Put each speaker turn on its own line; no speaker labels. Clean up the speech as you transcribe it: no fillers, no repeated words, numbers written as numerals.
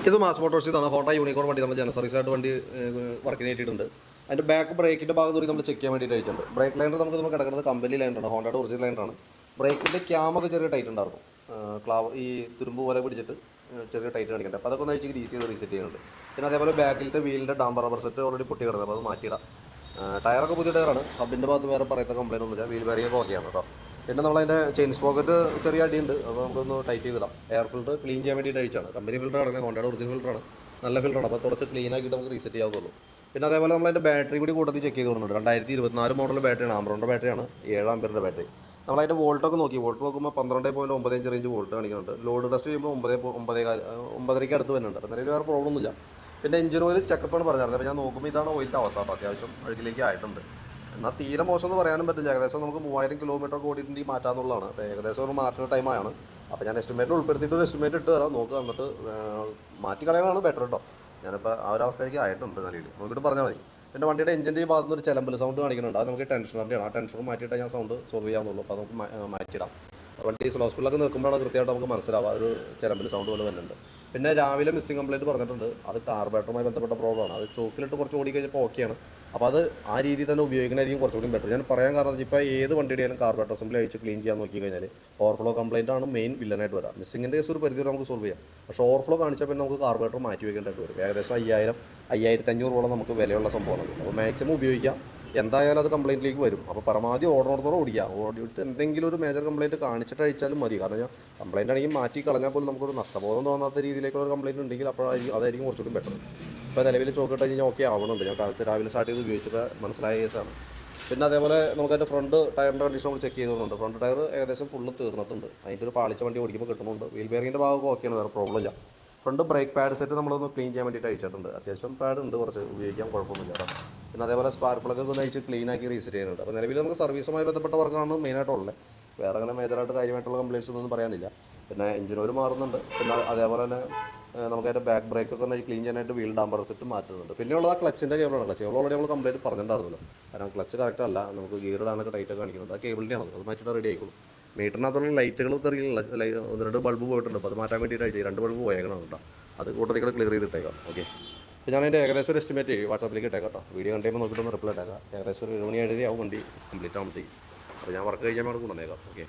ഇത് മാസ് മോട്ടോഴ്സിൽ നിന്നാണ് Honda unicorn വണ്ടി നമ്മൾ ജന സർവീസായിട്ട് വണ്ടി വർക്കിന് കയറ്റിയിട്ടുണ്ട്. അതിൻ്റെ ബാക്ക് ബ്രേക്കിൻ്റെ ഭാഗം കൂടി നമ്മൾ ചെക്ക് ചെയ്യാൻ വേണ്ടിയിട്ട് അയച്ചിട്ടുണ്ട്. ബ്രേക്ക് ലൈനർ നമ്മൾ കിടക്കുന്നത് കമ്പനി ലൈനറാണ്, ഹോണ്ടയുടെ ഒറിജിനൽ ലൈനറാണ്. ബ്രേക്കിൻ്റെ ക്യാമൊക്കെ ചെറിയ ടൈറ്റ് ഉണ്ടായിരുന്നു, ക്ലാവ് ഈ തുരുമ്പ് പോലെ പിടിച്ചിട്ട് ചെറിയ ടൈറ്റ് കാണിക്കുന്നുണ്ട്. അപ്പോൾ അതൊക്കെ ഒന്ന് അഴിച്ച് ഗ്രീസ് ചെയ്ത് റീസെറ്റ് ചെയ്യുന്നുണ്ട്. പിന്നെ അതേപോലെ ബാക്കിലത്തെ വീലിൻ്റെ ഡാമ്പർ റബ്ബർ സെറ്റ് ഓൾറെഡി പൊട്ടി കിടന്നത്, അപ്പോൾ അത് മാറ്റിയിടാം. ടയറൊക്കെ പുതിയ ടയറാണ്, ഹബിൻ്റെ ഭാഗത്ത് വേറെ പറയുന്ന കംപ്ലയിൻ്റ് ഒന്നുമില്ല, വീൽ ബാരിയൊക്കെ ഓക്കെയാണ് കേട്ടോ. പിന്നെ നമ്മളതിൻ്റെ ചെയിൻ സ്പോക്കറ്റ് ചെറിയ അടിയുണ്ട്, അപ്പോൾ നമുക്കൊന്ന് ടൈറ്റ് ചെയ്തിടാം. എയർ ഫിൽറ്റർ ക്ലീൻ ചെയ്യാൻ വേണ്ടിയിട്ട് അഴിച്ചാണ്, കമ്പനി ഫിൽറ്ററാണ്, ഹോണ്ടയുടെ ഒറിജിനൽ ഫിൽറ്ററാണ്, നല്ല ഫിൽറ്ററാണ്. അപ്പോൾ കുറച്ച് ക്ലീൻ ആക്കിയിട്ട് നമുക്ക് റീസെറ്റ് ചെയ്യാവുന്നുള്ളൂ. പിന്നെ അതേപോലെ നമ്മളതിൻ്റെ ബാറ്ററി കൂടി കൂട്ടത്തിൽ ചെക്ക് ചെയ്ത് കൊടുക്കുന്നുണ്ട്. 2024 മോഡൽ ബാറ്ററിയാണ്, ആംബ്രോണിൻ്റെ ബാറ്ററിയാണ്, 7 ആമ്പിയറിൻ്റെ ബാറ്ററി. നമ്മളതിൻ്റെ വോൾട്ടൊക്കെ നോക്കി, വോൾട്ട് നോക്കുമ്പോൾ 12.95 റേഞ്ച് വോൾട്ട് കാണിക്കുന്നുണ്ട്. ലോഡ് ടെസ്റ്റ് ചെയ്യുമ്പോൾ 9.5 അടുത്ത് വരുന്നുണ്ട്. അപ്പോൾ നിലവിൽ വേറെ പ്രോബ്ലം ഒന്നുമില്ല. പിന്നെ എഞ്ചിൻ ഓയിൽ ചെക്കപ്പാണ് പറഞ്ഞിരുന്നത്. അപ്പോൾ ഞാൻ നോക്കുമ്പോൾ ഇതാണ് ഓയിലിൻ്റെ അവസ്ഥ. അപ്പോൾ അത്യാവശ്യം അഴുകിലേക്ക് ആയിട്ടുണ്ട്. എന്നാൽ തീരെ മോശം എന്ന് പറയാനും പറ്റില്ല. ഏകദേശം നമുക്ക് 3000 കിലോമീറ്റർ ഓടിയിട്ടുണ്ടെങ്കിൽ മാറ്റാമെന്നുള്ളതാണ്. അപ്പോൾ ഏകദേശം ഒരു മാറ്റുന്ന ടൈമാണ്. അപ്പോൾ ഞാൻ എസ്റ്റിമേറ്റിൽ ഉൾപ്പെടുത്തിയിട്ട് ഒരു എസ്റ്റിമേറ്റ് ഇട്ട് തരാം, നോക്കുക. എന്നിട്ട് മാറ്റിക്കളയാനാണ് ബെറ്റർ കേട്ടോ. ഞാനിപ്പോൾ ആ ഒരു അവസ്ഥയിലേക്ക് ആയിട്ടുണ്ട് നിലയിൽ, നോക്കിയിട്ട് പറഞ്ഞാൽ മതി. പിന്നെ വണ്ടിയുടെ എഞ്ചിൻ്റെ ഈ ഭാഗത്ത് നിന്ന് ഒരു ചിലമ്പൽ സൗണ്ട് കാണിക്കുന്നുണ്ട്, അത് നമുക്ക് ടെൻഷനറിൻ്റെയാണ്. ആ ടെൻഷനും മാറ്റിയിട്ട് ഞാൻ സൗണ്ട് സോൾവ് ചെയ്യാവുന്നുള്ളൂ. അപ്പോൾ നമുക്ക് മാറ്റിയിടാം. വണ്ടി സ്ലോ സ്പീഡിലൊക്കെ നിൽക്കുമ്പോഴാണ് കൃത്യമായിട്ട് നമുക്ക് മനസ്സിലാവുക, ഒരു ചിലമ്പൽ സൗണ്ട് പോലെ വരുന്നുണ്ട്. പിന്നെ രാവിലെ മിസ്സിംഗ് കംപ്ലയിൻറ്റ് പറഞ്ഞിട്ടുണ്ട്, അത് കാർബറേറ്ററുമായി ബന്ധപ്പെട്ട പ്രോബ്ലമാണ്. അത് ചോക്കിലിട്ട് കുറച്ച് ഓടി കഴിഞ്ഞപ്പോൾ ഓക്കെയാണ്. അപ്പോൾ അത് ആ രീതിയിൽ തന്നെ ഉപയോഗിക്കുന്നതായിരിക്കും കുറച്ചുകൂടി ബെറ്റർ. ഞാൻ പറയാൻ കാരണം ഇപ്പോൾ ഏത് വണ്ടിയുടെയാലും കാർബറേറ്റർ അസംബ്ലി അഴിച്ച് ക്ലീൻ ചെയ്യാൻ നോക്കി കഴിഞ്ഞാൽ ഓവർഫ്ലോ കംപ്ലയിൻ്റ് ആണ് മെയിൻ വില്ലനായിട്ട് വരാം. മിസ്സിങ്ങിൻ്റെ കേസ് ഒരു പരിധി വരെ നമുക്ക് സോൾവ് ചെയ്യാം, പക്ഷേ ഓവർഫ്ലോ കാണിച്ചാൽ പിന്നെ നമുക്ക് കാർബറേറ്റർ മാറ്റി വയ്ക്കേണ്ടതായിട്ട് വരും. ഏകദേശം 5000-5500 നമുക്ക് വിലയുള്ള സംഭവമാണ്. അപ്പോൾ മാക്സിമം ഉപയോഗിക്കാം. എന്തായാലും അത് കംപ്ലയിൻറ്റിലേക്ക് വരും. അപ്പോൾ പരമാവധി ഓടുന്നിടത്തോളം ഓടിക്കുക. ഓടിയിട്ട് എന്തെങ്കിലും ഒരു മേജർ കംപ്ലയിൻറ്റ് കാണിച്ചിട്ട് അഴിച്ചാലും മതി. കാരണം ഞാൻ കംപ്ലയിൻ്റ് ആണെങ്കിൽ മാറ്റി കളഞ്ഞാൽ പോലും നമുക്കൊരു നഷ്ടബോധം തോന്നാത്ത രീതിയിലേക്കുള്ള ഒരു കംപ്ലയിൻറ്റ് ഉണ്ടെങ്കിൽ അതായിരിക്കും കുറച്ചുകൂടി ബെറ്റർ. ഇപ്പോൾ നിലവിൽ ചോക്കിട്ട് കഴിഞ്ഞാൽ ഓക്കെ ആവണുണ്ട്. ഞാൻ കാലത്ത് രാവിലെ സ്റ്റാർട്ട് ചെയ്ത് ഉപയോഗിച്ചപ്പോൾ മനസ്സിലായ കേസാണ്. പിന്നെ അതേപോലെ നമുക്കതിൻ്റെ ഫ്രണ്ട് ടയറിൻ്റെ കണ്ടീഷൻ നമ്മൾ ചെക്ക് ചെയ്തുകൊണ്ട് ഫ്രണ്ട് ടയർ ഏകദേശം ഫുള്ള് തീർന്നിട്ടുണ്ട്. അതിൻ്റെ ഒരു പാളിച്ച വണ്ടി ഓടിക്കുമ്പോൾ കിട്ടുന്നുണ്ട്. വീൽ ബെയറിങ്ങിൻ്റെ ഭാഗമൊക്കെ ഓക്കെയാണ്, വേറെ പ്രോബ്ലം ഇല്ല. ഫ്രണ്ട് ബ്രേക്ക് പാഡ് സെറ്റ് നമ്മളൊന്ന് ക്ലീൻ ചെയ്യാൻ വേണ്ടിയിട്ട് അയച്ചിട്ടുണ്ട്. അത്യാവശ്യം പാഡ് ഉണ്ട്, കുറച്ച് ഉപയോഗിക്കാൻ കുഴപ്പമൊന്നുമില്ല കേട്ടോ. പിന്നെ അതേപോലെ സ്പാർക്ക് പ്ലഗ് ഒന്ന് അയച്ച് ക്ലീൻ ആക്കി റീസെറ്റ് ചെയ്യുന്നുണ്ട്. അപ്പോൾ നിലവിൽ നമുക്ക് സർവീസുമായി ബന്ധപ്പെട്ട വർക്കാണ് മെയിനായിട്ടുള്ളത്. വേറെ അങ്ങനെ മേജറായിട്ട് കാര്യമായിട്ടുള്ള കംപ്ലയിൻറ്റ്സ് ഒന്നും പറയാനില്ല. പിന്നെ എഞ്ചിൻ ഓയിൽ മാറുന്നുണ്ട്. പിന്നെ അതേപോലെ തന്നെ നമുക്കതിൻ്റെ ബാക്ക് ബ്രേക്കൊക്കെ ഒന്ന് ക്ലീൻ ചെയ്യാനായിട്ട് വീൽ ഡാമ്പർ സെറ്റ് മാറ്റുന്നുണ്ട്. പിന്നെയുള്ളത് ആ ക്ലച്ചിൻ്റെ കേബിളാണ്. ക്ലച്ച് കേബിൾ ഓൾറെഡി നമ്മൾ കംപ്ലയിൻറ്റ് പറഞ്ഞിട്ടുണ്ടായിരുന്നല്ലോ. കാരണം ക്ലച്ച് കറക്റ്റ് അല്ല, നമുക്ക് ഗിയർ ഇടാനൊക്കെ ടൈറ്റൊക്കെ കാണിക്കുന്നുണ്ട്. ആ കേബിളിൻ്റെയാണ്, അത് മാറ്റിയിട്ട് റെഡി ആയിക്കോളും. മീറ്ററിനകത്തുള്ള ലൈറ്റുകൾ തെറിയില്ല, 1-2 ബൾബ് പോയിട്ടുണ്ട്. അപ്പോൾ അത് മാറ്റാൻ വേണ്ടിയിട്ട് അയച്ചു, 2 ബൾബ് പോയേക്കണം കേട്ടോ. അത് കൂട്ടത്തിൽ കൂടെ ക്ലിയർ ചെയ്തിട്ടേക്കാം. ഓക്കെ, അപ്പോൾ ഞാൻ അതിൻ്റെ ഏകദേശം ഒരു എസ്റ്റിമേറ്റ് വാട്സാപ്പിലേക്ക് ഇട്ടേക്കാം കേട്ടോ. വീഡിയോ കണ്ടുമ്പോൾ നോക്കിയിട്ടൊന്ന് റിപ്ലൈ ഇട്ടേക്കാം. ഏകദേശം ഒരു 7 മണി 7:30 ആവും വണ്ടി കംപ്ലീറ്റ് ആകുമ്പോഴത്തേക്ക്. അപ്പോൾ ഞാൻ വർക്ക് കഴിഞ്ഞാൽ അവിടെ കൊണ്ടുവന്നേക്കാം. ഓക്കെ.